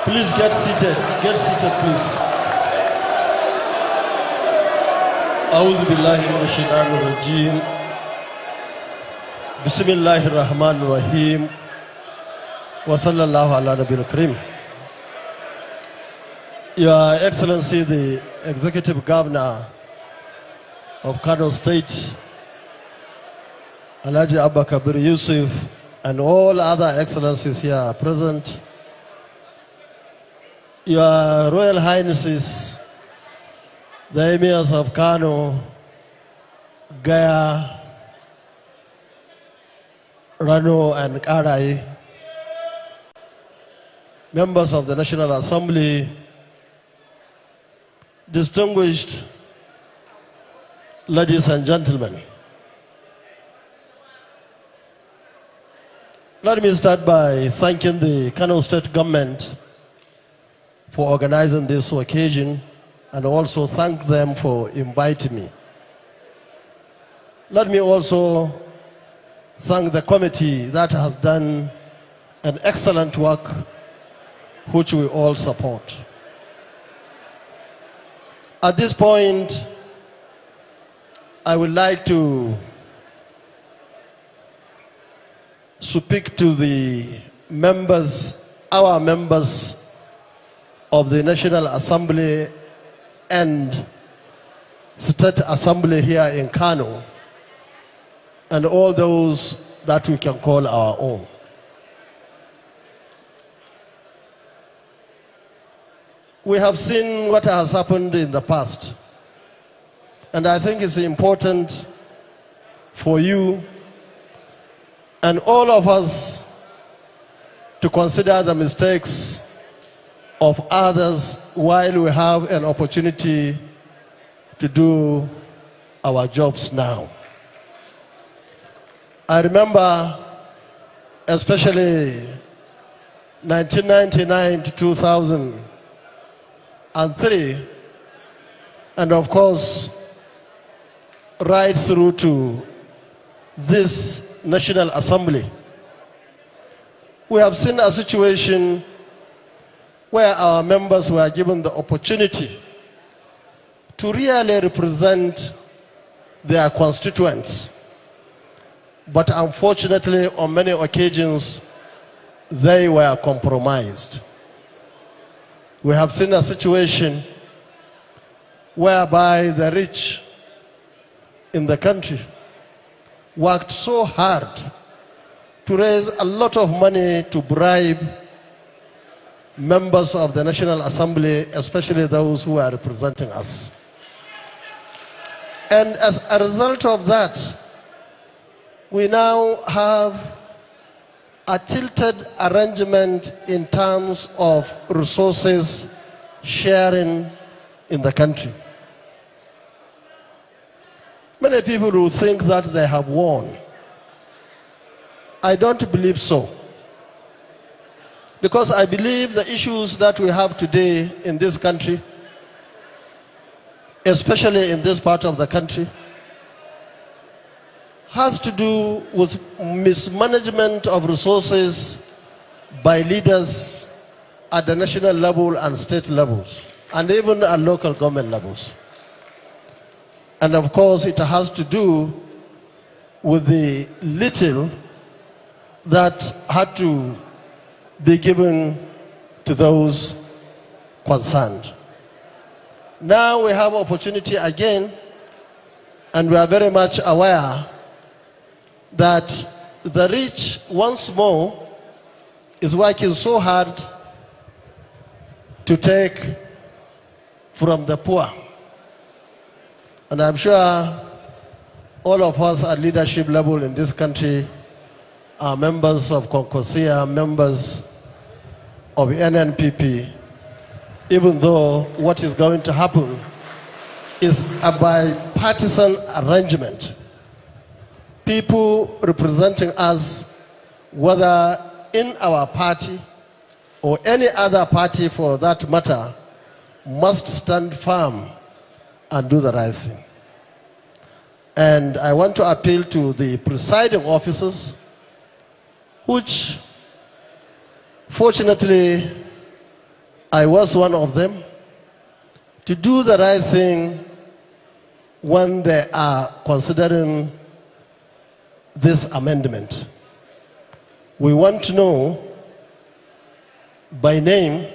Please get seated. Get seated, please. أعوذ بالله من الشيطان الرجيم. بسم الله الرحمن الرحيم. وصلى الله على نبي الكريم. Your Excellency, the Executive Governor of Kano State, Alhaji Abba Kabir Yusuf, and all other excellencies here present, Your Royal Highnesses, the Emirs of Kano, Gaya, Rano, and Karai, members of the National Assembly, distinguished ladies and gentlemen. Let me start by thanking the Kano State government for organizing this occasion and also thank them for inviting me. Let me also thank the committee that has done an excellent work which we all support. At this point, I would like to speak to the members, our members of the National Assembly and State Assembly here in Kano, and all those that we can call our own. We have seen what has happened in the past, and I think it's important for you and all of us to consider the mistakes of others while we have an opportunity to do our jobs now. I remember especially 1999 to 2003, and of course right through to this National Assembly. We have seen a situation where our members were given the opportunity to really represent their constituents. But unfortunately, on many occasions, they were compromised. We have seen a situation whereby the rich in the country worked so hard to raise a lot of money to bribe members of the National Assembly, especially those who are representing us. And as a result of that, we now have a tilted arrangement in terms of resources sharing in the country. Many people will think that they have won. I don't believe so. Because I believe the issues that we have today in this country, especially in this part of the country, has to do with mismanagement of resources by leaders at the national level and state levels, and even at local government levels. And of course, it has to do with the little that had to be given to those concerned. Now we have opportunity again, and we are very much aware that the rich once more is working so hard to take from the poor. And I'm sure all of us at leadership level in this country are members of Concosia, members of NNPP, even though what is going to happen is a bipartisan arrangement. People representing us, whether in our party or any other party for that matter, must stand firm and do the right thing. And I want to appeal to the presiding officers, which fortunately I was one of them, to do the right thing when they are considering this amendment. We want to know by name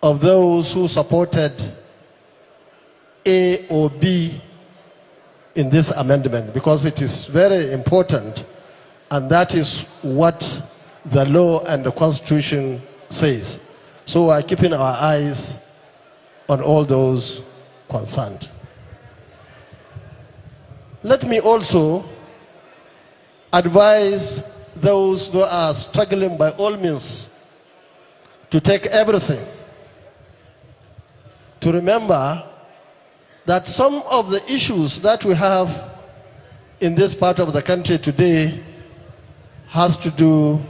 of those who supported A or B in this amendment, because it is very important, and that is what the law and the Constitution says. So we are keeping our eyes on all those concerned. Let me also advise those who are struggling by all means to take everything, to remember that some of the issues that we have in this part of the country today has to do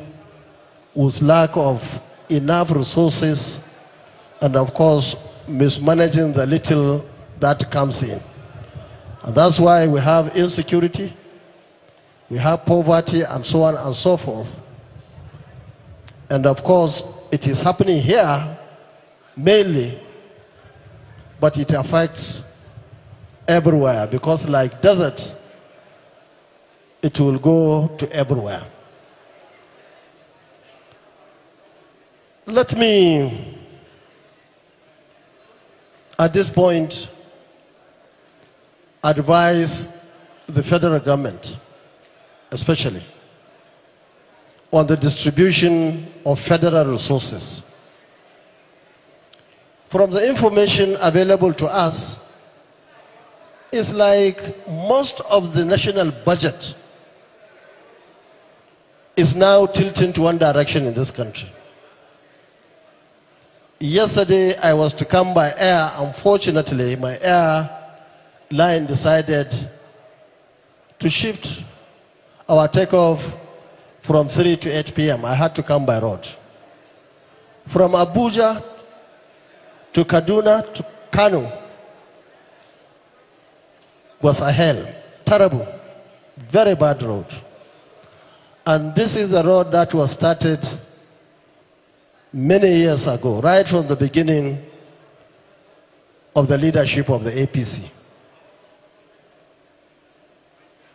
with lack of enough resources and, of course, mismanaging the little that comes in. And that's why we have insecurity, we have poverty, and so on and so forth. And of course, it is happening here mainly, but it affects everywhere, because like desert, it will go to everywhere. Let me, at this point, advise the federal government, especially, on the distribution of federal resources. From the information available to us, it's like most of the national budget is now tilting to one direction in this country. Yesterday, I was to come by air. Unfortunately, my airline decided to shift our takeoff from 3 to 8 p.m. I had to come by road. From Abuja to Kaduna to Kano was a hell, terrible, very bad road. And this is the road that was started many years ago, right from the beginning of the leadership of the APC.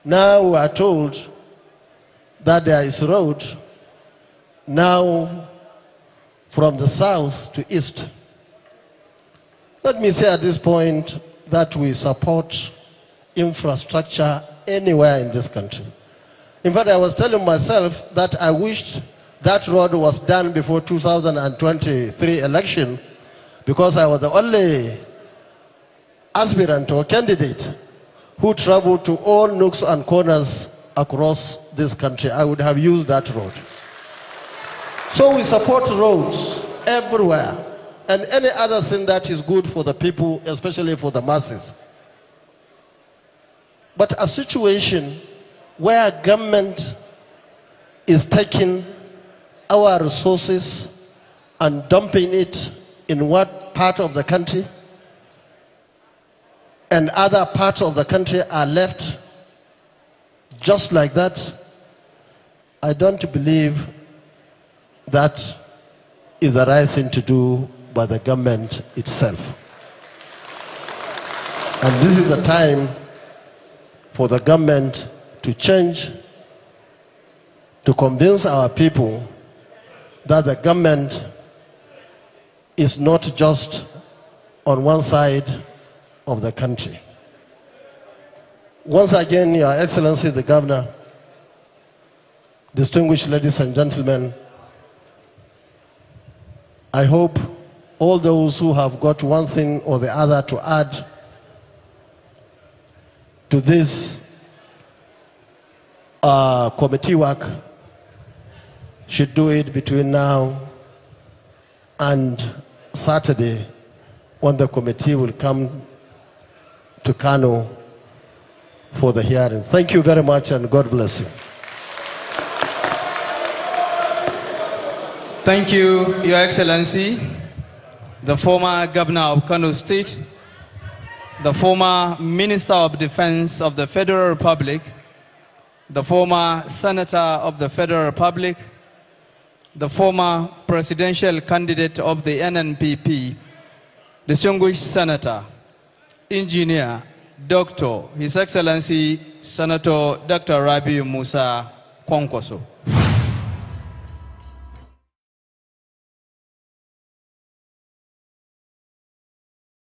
Now we are told that there is a road now from the south to east. Let me say at this point that we support infrastructure anywhere in this country. In fact, I was telling myself that I wished that road was done before 2023 election, because I was the only aspirant or candidate who traveled to all nooks and corners across this country. I would have used that road. So we support roads everywhere, and any other thing that is good for the people, especially for the masses. But a situation where government is taking our resources and dumping it in what part of the country, and other parts of the country are left just like that, I don't believe that is the right thing to do by the government itself. And this is the time for the government to change, to convince our people that the government is not just on one side of the country. Once again, Your Excellency the Governor, distinguished ladies and gentlemen, I hope all those who have got one thing or the other to add to this committee work should do it between now and Saturday, when the committee will come to Kano for the hearing. Thank you very much, and God bless you. Thank you, Your Excellency, the former Governor of Kano State, the former Minister of Defense of the Federal Republic, the former Senator of the Federal Republic, the former presidential candidate of the NNPP, distinguished Senator, Engineer, Doctor, His Excellency Senator Dr. Rabiu Musa Kwankwaso.